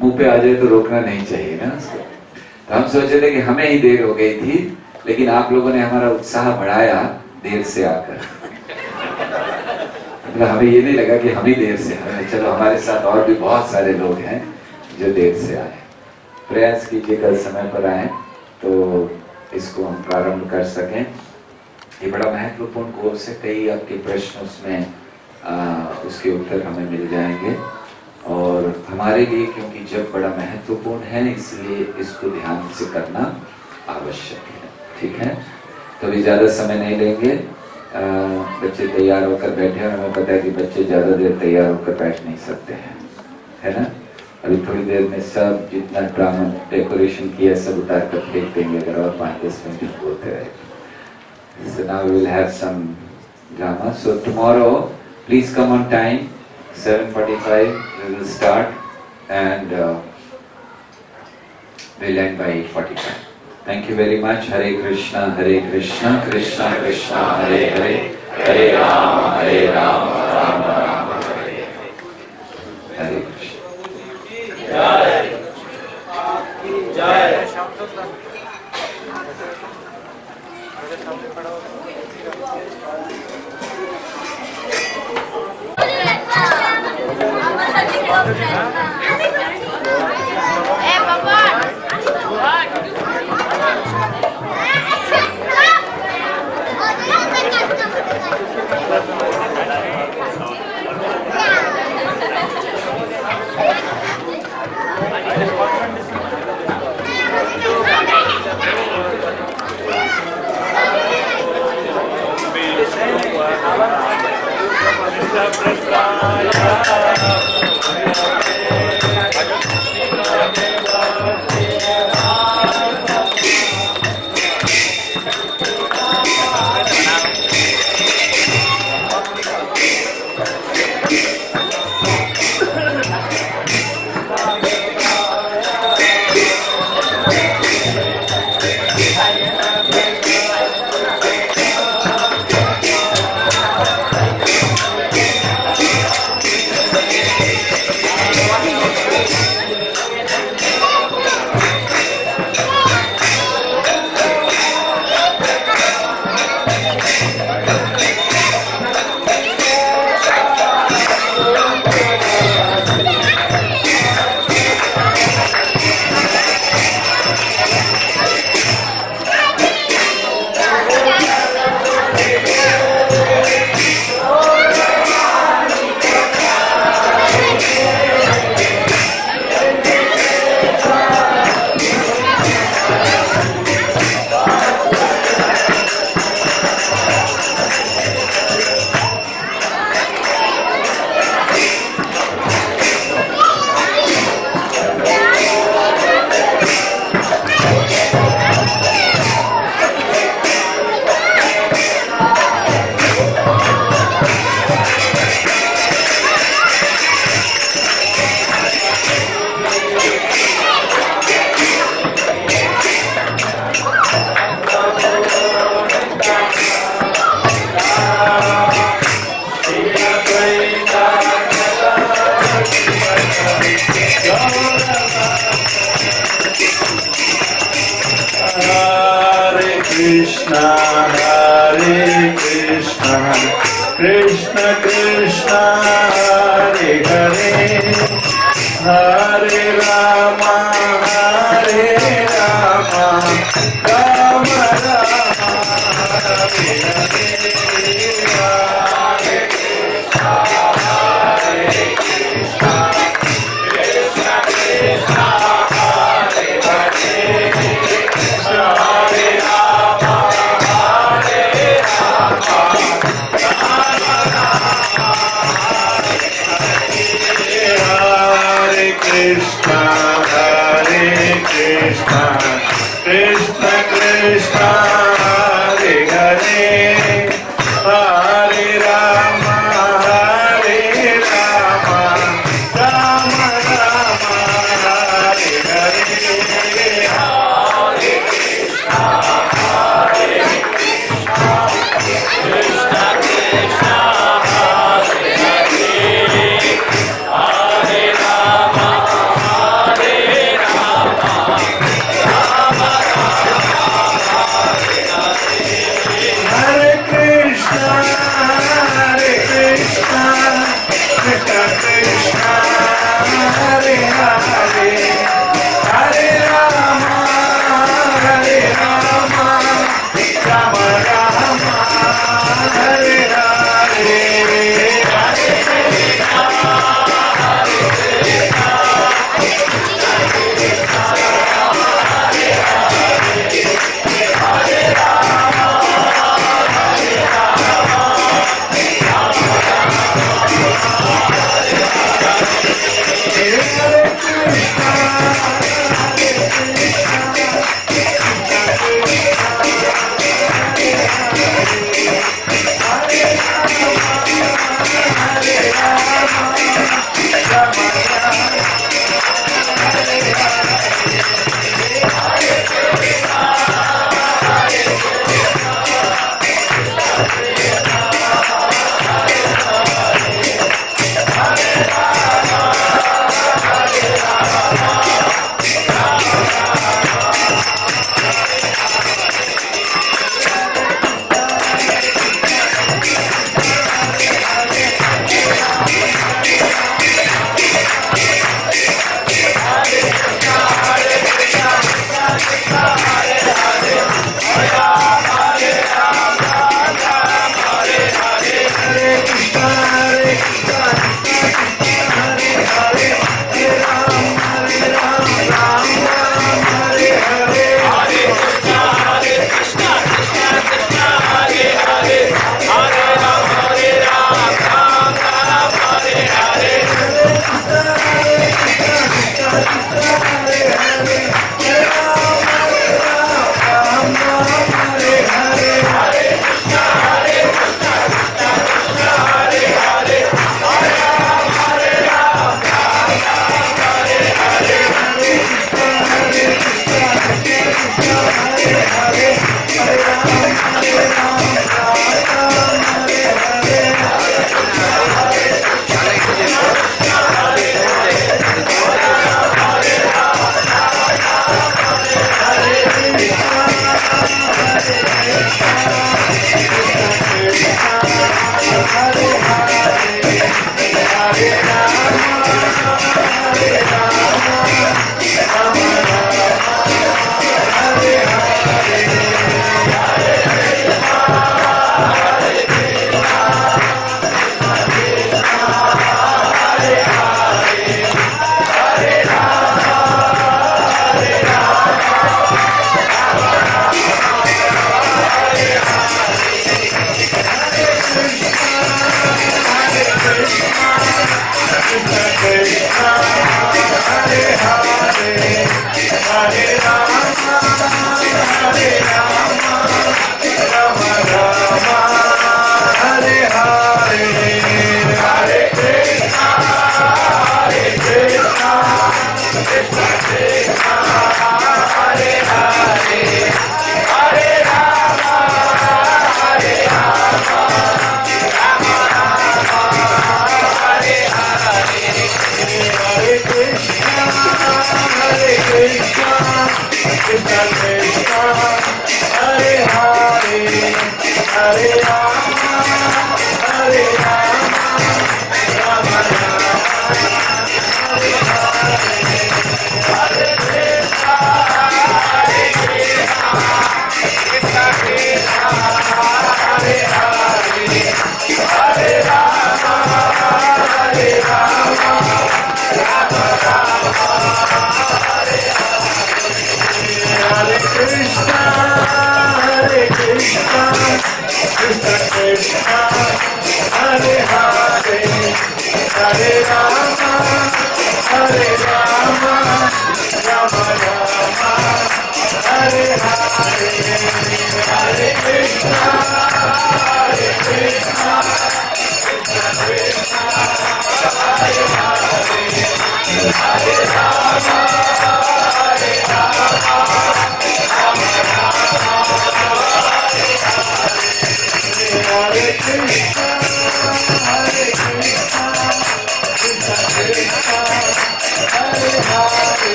मुंह पे आ जाए तो रोकना नहीं चाहिए ना उसको। तो हम सोचे थे कि हमें ही देर हो गई थी, लेकिन आप लोगों ने हमारा उत्साह बढ़ाया देर से आकर। मतलब हमें ये नहीं लगा कि हम ही देर से आए, चलो हमारे साथ और भी बहुत सारे लोग हैं जो देर से आए। प्रयास कीजिए कल समय पर आए तो इसको हम प्रारंभ कर सकें। ये बड़ा महत्वपूर्ण कोर्स है, कई आपके प्रश्न उसमें उसके उत्तर हमें मिल जाएंगे, और हमारे लिए क्योंकि जब बड़ा महत्वपूर्ण है इसलिए इसको ध्यान से करना आवश्यक है, ठीक है। तो अभी ज़्यादा समय नहीं लेंगे, बच्चे तैयार होकर बैठे हैं, हमें पता है कि बच्चे ज़्यादा देर तैयार होकर बैठ नहीं सकते हैं, है ना। अभी थोड़ी देर में सब जितना ड्रामा डेकोरेशन किया सब उतार कर फेंक देंगे अगर और 5-10 मिनट बोलते रहे। So now we will have some drama. So tomorrow, please come on time. 7:45 we will start and we'll end by 8:45. Thank you very much. Hare Krishna, Krishna Krishna, Hare Hare, Hare Ram, Ram Ram, Hare Hare. Hare Krishna. Jai. Jai. Krishna Krishna Hare Hare Hare Rama Hare Rama Rama Rama Hare Hare Hare Krishna Hare Krishna Krishna Krishna Hare Hare Hare Rama Hare Rama Hare Krishna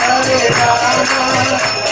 Hare Rama,